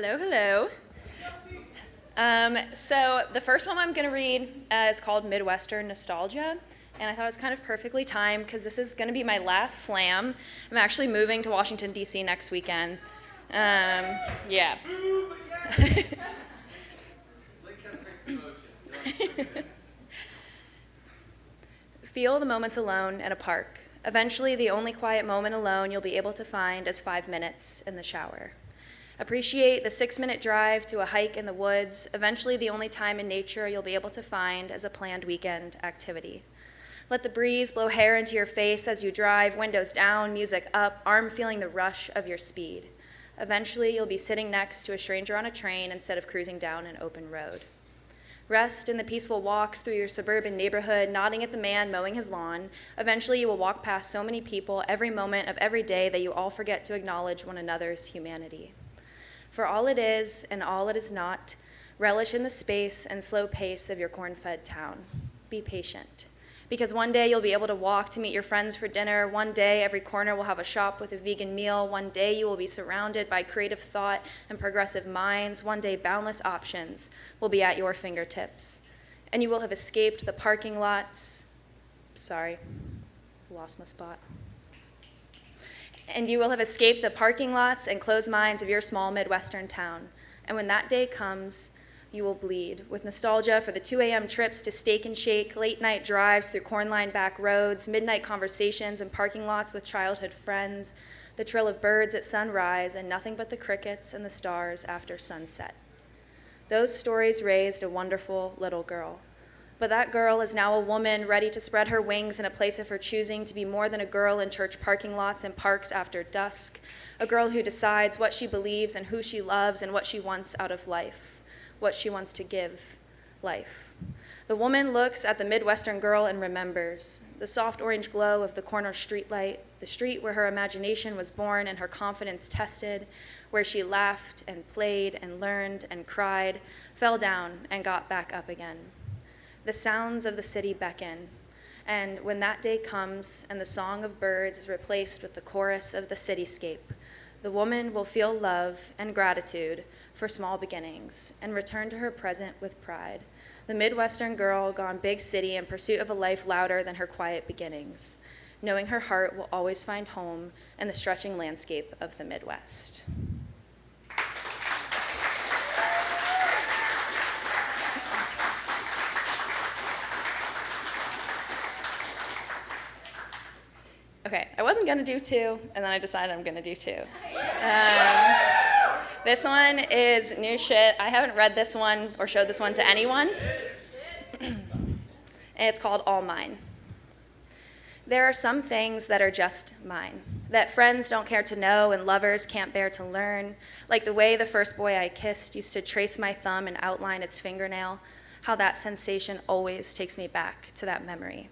Hello, hello. So the first poem I'm going to read is called Midwestern Nostalgia, and I thought it was kind of perfectly timed because this is going to be my last slam. I'm actually moving to Washington, D.C. next weekend. Yeah. Feel the moments alone in a park. Eventually, the only quiet moment alone you'll be able to find is 5 minutes in the shower. Appreciate the 6-minute drive to a hike in the woods. Eventually, the only time in nature you'll be able to find is a planned weekend activity. Let the breeze blow hair into your face as you drive, windows down, music up, arm feeling the rush of your speed. Eventually, you'll be sitting next to a stranger on a train instead of cruising down an open road. Rest in the peaceful walks through your suburban neighborhood, nodding at the man mowing his lawn. Eventually, you will walk past so many people every moment of every day that you all forget to acknowledge one another's humanity. For all it is and all it is not, relish in the space and slow pace of your corn-fed town. Be patient. Because one day you'll be able to walk to meet your friends for dinner. One day every corner will have a shop with a vegan meal. One day you will be surrounded by creative thought and progressive minds. One day boundless options will be at your fingertips. And you will have escaped the parking lots. Sorry, lost my spot. And you will have escaped the parking lots and closed minds of your small Midwestern town. And when that day comes, you will bleed with nostalgia for the 2 a.m. trips to Steak and Shake, late-night drives through corn-lined back roads, midnight conversations in parking lots with childhood friends, the trill of birds at sunrise, and nothing but the crickets and the stars after sunset. Those stories raised a wonderful little girl. But that girl is now a woman ready to spread her wings in a place of her choosing, to be more than a girl in church parking lots and parks after dusk, a girl who decides what she believes and who she loves and what she wants out of life, what she wants to give life. The woman looks at the Midwestern girl and remembers the soft orange glow of the corner streetlight, the street where her imagination was born and her confidence tested, where she laughed and played and learned and cried, fell down and got back up again. The sounds of the city beckon, and when that day comes and the song of birds is replaced with the chorus of the cityscape, the woman will feel love and gratitude for small beginnings and return to her present with pride. The Midwestern girl gone big city in pursuit of a life louder than her quiet beginnings, knowing her heart will always find home in the stretching landscape of the Midwest. Okay, I wasn't gonna do two, and then I decided I'm gonna do two. This one is new shit. I haven't read this one or showed this one to anyone. And it's called All Mine. There are some things that are just mine, that friends don't care to know and lovers can't bear to learn, like the way the first boy I kissed used to trace my thumb and outline its fingernail, how that sensation always takes me back to that memory.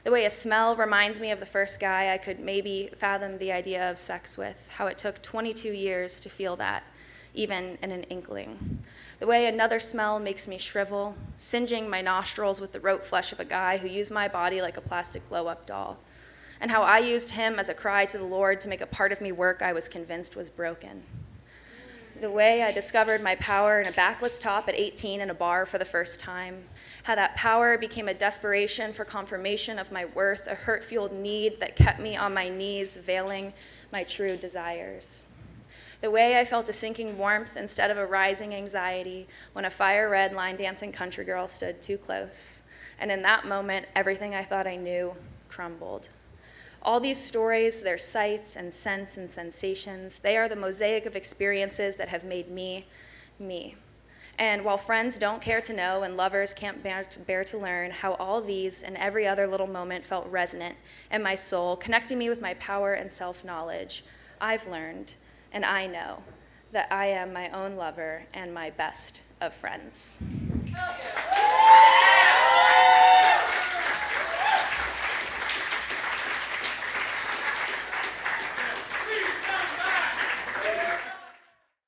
The way a smell reminds me of the first guy I could maybe fathom the idea of sex with, how it took 22 years to feel that, even in an inkling. The way another smell makes me shrivel, singeing my nostrils with the rote flesh of a guy who used my body like a plastic blow-up doll, and how I used him as a cry to the Lord to make a part of me work I was convinced was broken. The way I discovered my power in a backless top at 18 in a bar for the first time, how that power became a desperation for confirmation of my worth, a hurt-fueled need that kept me on my knees, veiling my true desires. The way I felt a sinking warmth instead of a rising anxiety when a fire-red line-dancing country girl stood too close. And in that moment, everything I thought I knew crumbled. All these stories, their sights and scents and sensations, they are the mosaic of experiences that have made me, me. And while friends don't care to know and lovers can't bear to learn how all these and every other little moment felt resonant in my soul, connecting me with my power and self-knowledge, I've learned, and I know, that I am my own lover and my best of friends.